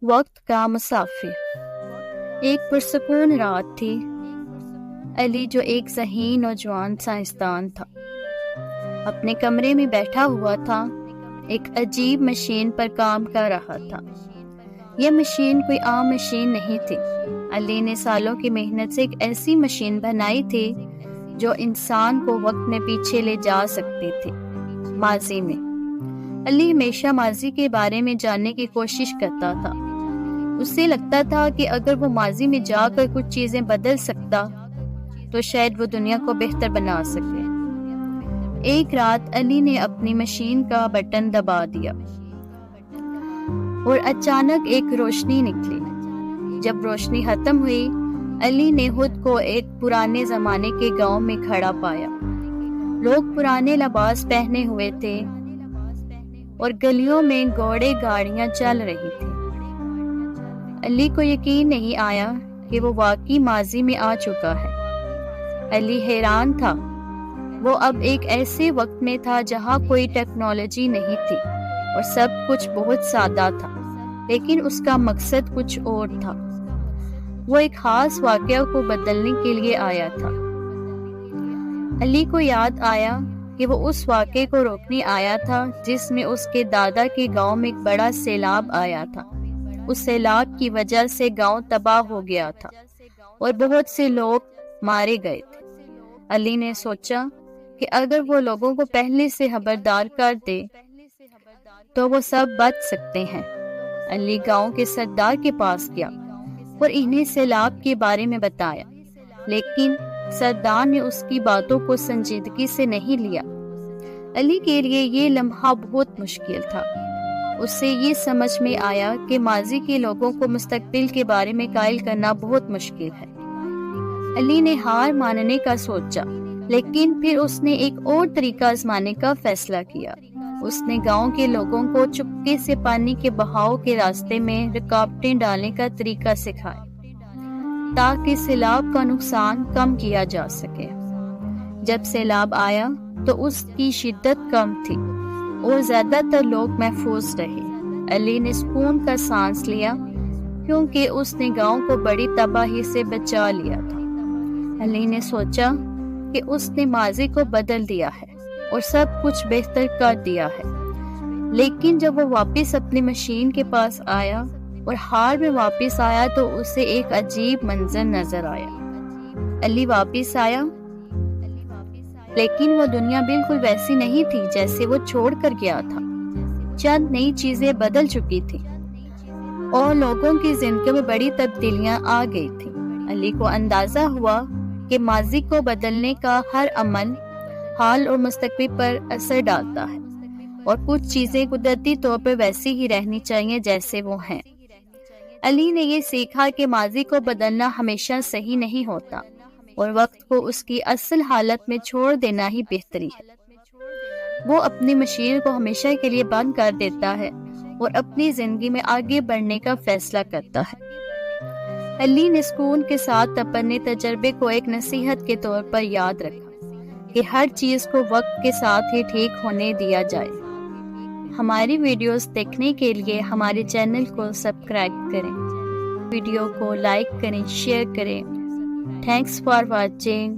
وقت کا مسافر۔ ایک پرسکون رات تھی۔ علی جو ایک ذہین نوجوان سائنسدان تھا، اپنے کمرے میں بیٹھا ہوا تھا، ایک عجیب مشین پر کام کر رہا تھا۔ یہ مشین کوئی عام مشین نہیں تھی۔ علی نے سالوں کی محنت سے ایک ایسی مشین بنائی تھی جو انسان کو وقت میں پیچھے لے جا سکتی تھی، ماضی میں۔ علی ہمیشہ ماضی کے بارے میں جاننے کی کوشش کرتا تھا۔ اسے لگتا تھا کہ اگر وہ ماضی میں جا کر کچھ چیزیں بدل سکتا تو شاید وہ دنیا کو بہتر بنا سکے۔ ایک رات علی نے اپنی مشین کا بٹن دبا دیا اور اچانک ایک روشنی نکلی۔ جب روشنی ختم ہوئی، علی نے خود کو ایک پرانے زمانے کے گاؤں میں کھڑا پایا۔ لوگ پرانے لباس پہنے ہوئے تھے اور گلیوں میں گھوڑے گاڑیاں چل رہی تھیں۔ علی کو یقین نہیں آیا کہ وہ واقعی ماضی میں آ چکا ہے۔ علی حیران تھا۔ وہ اب ایک ایسے وقت میں تھا جہاں کوئی ٹیکنالوجی نہیں تھی اور سب کچھ بہت سادہ تھا، لیکن اس کا مقصد کچھ اور تھا۔ وہ ایک خاص واقعہ کو بدلنے کے لیے آیا تھا۔ علی کو یاد آیا کہ وہ اس واقعے کو روکنے آیا تھا جس میں اس کے دادا کے گاؤں میں ایک بڑا سیلاب آیا تھا۔ اس سیلاب کی وجہ سے گاؤں تباہ ہو گیا تھا اور بہت سے لوگ مارے گئے تھے۔ علی نے سوچا کہ اگر وہ لوگوں کو پہلے سے خبردار کر دے تو وہ سب بچ سکتے ہیں۔ علی گاؤں کے سردار کے پاس گیا اور انہیں سیلاب کے بارے میں بتایا، لیکن سردار نے اس کی باتوں کو سنجیدگی سے نہیں لیا۔ علی کے لیے یہ لمحہ بہت مشکل تھا۔ اسے یہ سمجھ میں آیا کہ ماضی کے لوگوں کو مستقبل کے بارے میں قائل کرنا بہت مشکل ہے۔ علی نے ہار ماننے کا سوچا، لیکن پھر اس نے ایک اور طریقہ آزمانے کا فیصلہ کیا۔ اس نے گاؤں کے لوگوں کو چپکے سے پانی کے بہاؤ کے راستے میں رکاوٹیں ڈالنے کا طریقہ سکھایا تاکہ سیلاب کا نقصان کم کیا جا سکے۔ جب سیلاب آیا تو اس کی شدت کم تھی اور زیادہ تر لوگ محفوظ رہے۔ علی نے سکون کا سانس لیا کیونکہ اس نے گاؤں کو بڑی تباہی سے بچا لیا تھا۔ علی نے سوچا کہ اس نے ماضی کو بدل دیا ہے اور سب کچھ بہتر کر دیا ہے۔ لیکن جب وہ واپس اپنی مشین کے پاس آیا اور ہار میں واپس آیا تو اسے ایک عجیب منظر نظر آیا۔ علی واپس آیا، لیکن وہ دنیا بالکل ویسی نہیں تھی جیسے وہ چھوڑ کر گیا تھا۔ چند نئی چیزیں بدل چکی تھی اور لوگوں کی زندگی میں بڑی تبدیلیاں آ گئی تھی۔ علی کو اندازہ ہوا کہ ماضی کو بدلنے کا ہر عمل حال اور مستقبل پر اثر ڈالتا ہے اور کچھ چیزیں قدرتی طور پر ویسی ہی رہنی چاہیے جیسے وہ ہیں۔ علی نے یہ سیکھا کہ ماضی کو بدلنا ہمیشہ صحیح نہیں ہوتا اور وقت کو اس کی اصل حالت میں چھوڑ دینا ہی بہتری ہے۔ وہ اپنی مشین کو ہمیشہ کے لیے بند کر دیتا ہے اور اپنی زندگی میں آگے بڑھنے کا فیصلہ کرتا ہے۔ علی نے سکون کے ساتھ اپنے تجربے کو ایک نصیحت کے طور پر یاد رکھا کہ ہر چیز کو وقت کے ساتھ ہی ٹھیک ہونے دیا جائے۔ ہماری ویڈیوز دیکھنے کے لیے ہمارے چینل کو سبسکرائب کریں، ویڈیو کو لائک کریں، شیئر کریں۔ Thanks for watching.